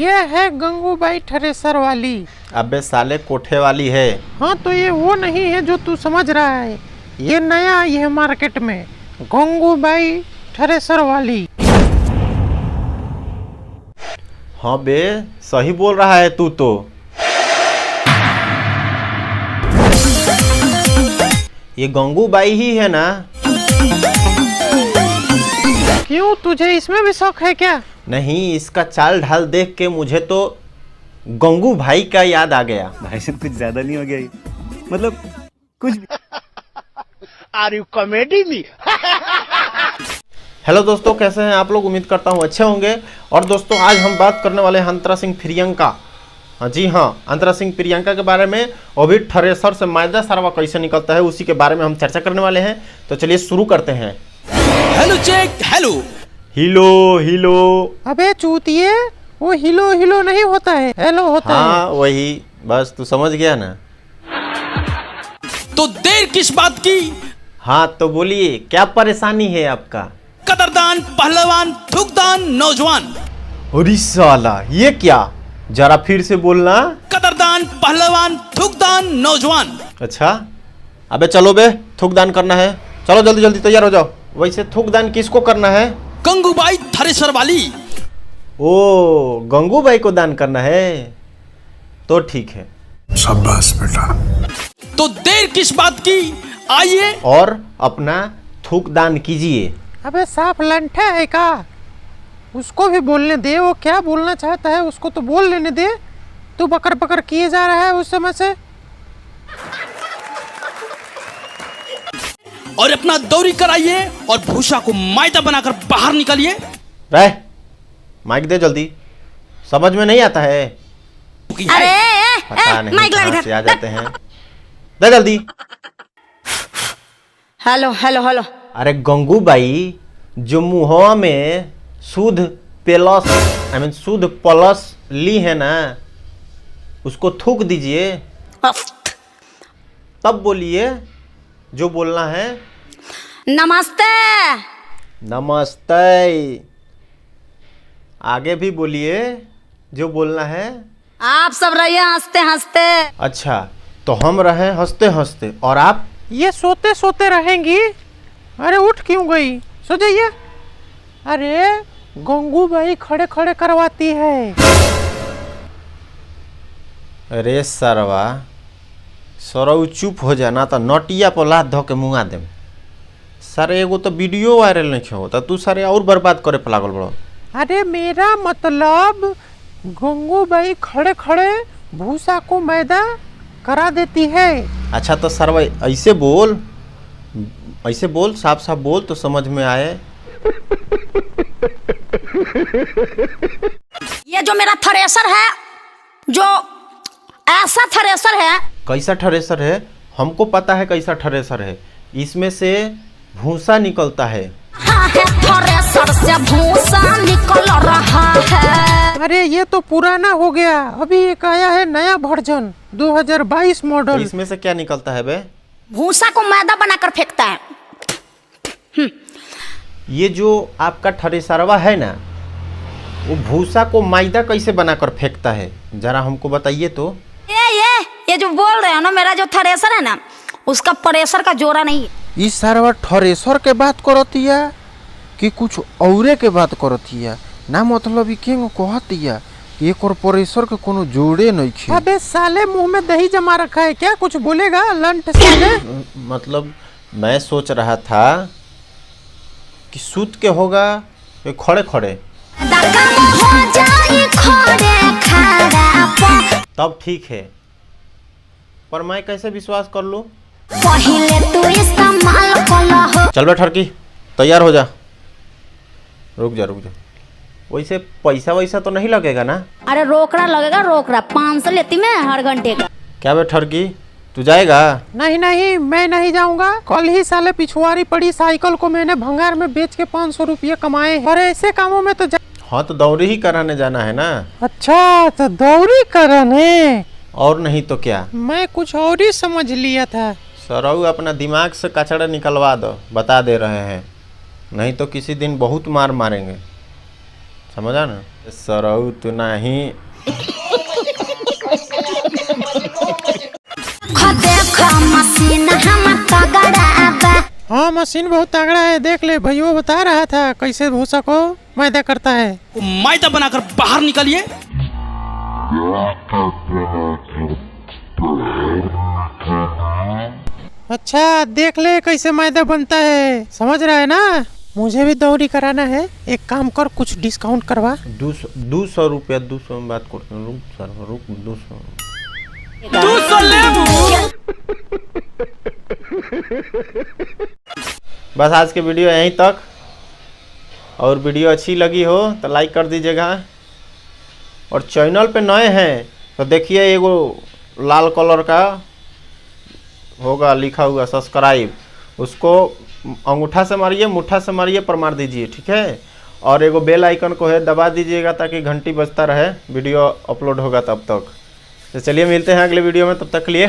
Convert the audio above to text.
ये है गंगूबाई थ्रेसर वाली। अबे साले कोठे वाली है। हाँ तो ये वो नहीं है जो तू समझ रहा है, ये नया आई है मार्केट में, गंगूबाई थ्रेसर वाली। हाँ बे सही बोल रहा है तू तो। ये गंगूबाई ही है ना? क्यों, तुझे इसमें भी शौक है क्या? नहीं, इसका चाल ढाल देख के मुझे तो गंगू भाई का याद आ गया। भाई साहब कुछ ज्यादा नहीं हो गया ये? मतलब कुछ are you comedy me? Hello दोस्तों, कैसे हैं आप लोग? उम्मीद करता हूँ अच्छे होंगे। और दोस्तों आज हम बात करने वाले हैं अंतरा सिंह प्रियंका। हाँ जी हाँ, अंतरा सिंह प्रियंका के बारे में। अभी थ्रेसर से मैदा सारवा कैसे निकलता है उसी के बारे में हम चर्चा करने वाले हैं। तो चलिए शुरू करते हैं। हेलो चेक हेलो हिलो हिलो। अबे चूतिए, वो हिलो हिलो नहीं होता है, हेलो होता हाँ है। वही, बस तू समझ गया ना। तो देर किस बात की? हाँ तो बोलिए, क्या परेशानी है आपका? कदरदान पहलवान थुकदान नौजवान। अरे साला ये क्या, जरा फिर से बोलना। कदरदान पहलवान थुकदान नौजवान। अच्छा, अबे चलो बे, थूकदान करना है। चलो जल्दी जल्दी तैयार हो जाओ। वैसे थूकदान किसको करना है? गंगूबाई थ्रेसर वाली। ओ, गंगूबाई को दान करना है, तो ठीक है। शाबाश बेटा। तो देर किस बात की, आइए और अपना थूकदान कीजिए। अबे साफ लंठा है का, उसको भी बोलने दे। वो क्या बोलना चाहता है उसको तो बोल लेने दे। तू बकर बकर किए जा रहा है उस समय से। और अपना दौरी कराइए और भूसा को मैदा बनाकर बाहर निकालिए। रह, माइक दे जल्दी, समझ में नहीं आता है? पता नहीं कहाँ से आ जाते हैं। दे जल्दी। Hello hello hello. अरे गंगूबाई, जो मुंहवा में शुद्ध प्लस शुद्ध प्लस ली है ना, उसको थूक दीजिए, तब बोलिए जो बोलना है। नमस्ते। नमस्ते। आगे भी बोलिए जो बोलना है। आप सब रहिए हंसते हंसते। अच्छा, तो हम रहे हंसते हंसते और आप? ये सोते सोते रहेंगी। अरे उठ क्यों गई, सो जाइए। अरे गंगूबाई खड़े खड़े करवाती है। अरे सरवा, सरऊ चुप हो जाना तो नटिया पर लात धो के मुँगा देम। सर एगो तो वीडियो वायरल नहीं होता, तू सारे और बर्बाद करे पे लागल बड़ो। अरे मेरा मतलब गंगूबाई खड़े खड़े भूसा को मैदा करा देती है। अच्छा तो सरवा ऐसे बोल, ऐसे बोल, साफ साफ बोल तो समझ में आए। ये जो मेरा थ्रेसर है, जो ऐसा थ्रेसर है। कैसा थ्रेसर है? हमको पता है कैसा थ्रेसर है। इसमें से भूसा निकलता है। हाँ है, थ्रेसर से भूसा निकल रहा है। अरे ये तो पुराना हो गया, अभी एक आया है नया वर्जन 2022 मॉडल। इसमें से क्या निकलता है बे? भूसा को मैदा बनाकर फेंकता है। ये जो आपका थ्रेसरवा है ना, वो भूसा को मैदा कैसे बनाकर फेंकता है, जरा हमको बताइए तो। ये जो बोल रहे हो ना, मेरा जो थ्रेसर है ना, उसका प्रेशर का जोरा नहीं है। इस सारा थ्रेसर के बात करतिया कि कुछ औरे के बात करतिया ना, मतलब ई केंगो कहतिया एक और प्रेशर के कोनो जोड़े नहीं खे। अबे साले मुंह में दही जमा रखा है क्या, कुछ बोलेगा लंट साले? मतलब मैं सोच रहा था कि सूत के होगा ये खड़े खड़े, तब ठीक है, पर मैं कैसे विश्वास कर लूं? पहले तू इस्तेमाल कला। चल बे ठरकी, तैयार हो जा। रुक जा रुक जा। वैसे पैसा वैसा तो नहीं लगेगा ना? अरे रोकड़ा लगेगा, रोकड़ा 500 लेती मैं हर घंटे का। क्या बे ठरकी, तू जाएगा? नहीं नहीं, मैं नहीं जाऊंगा। कल ही साले पिछुआरी पड़ी साइकिल को मैंने भंगार में बेच के 500 रुपये कमाए, और ऐसे कामों में तो हाँ तो दौरी ही कराने जाना है ना। अच्छा तो दौरी कराने, और नहीं तो क्या। मैं कुछ और ही समझ लिया था। सरऊ अपना दिमाग से कचड़ा निकलवा दो, बता दे रहे हैं, नहीं तो किसी दिन बहुत मार मारेंगे। समझा ना, सरऊ तो नहीं। हाँ मशीन बहुत तगड़ा है, देख ले भैया बता रहा था कैसे भूसा को मैदा करता है। मैदा बनाकर बाहर निकालिए। अच्छा देख ले कैसे मैदा बनता है, समझ रहा है ना। मुझे भी दौरी कराना है, एक काम कर कुछ डिस्काउंट करवा। 200 रुपया, 200 में बात करते हैं। रुक सर रुक, 200 बस आज के वीडियो यहीं तक। और वीडियो अच्छी लगी हो तो लाइक कर दीजिएगा, और चैनल पे नए हैं तो देखिए एगो लाल कलर का होगा लिखा हुआ सब्सक्राइब, उसको अंगूठा से मारिए, मुट्ठा से मारिए पर मार दीजिए, ठीक है। और एगो बेल आइकन को है दबा दीजिएगा ताकि घंटी बजता रहे वीडियो अपलोड होगा तब तक। तो चलिए मिलते हैं अगले वीडियो में, तब तक के लिए।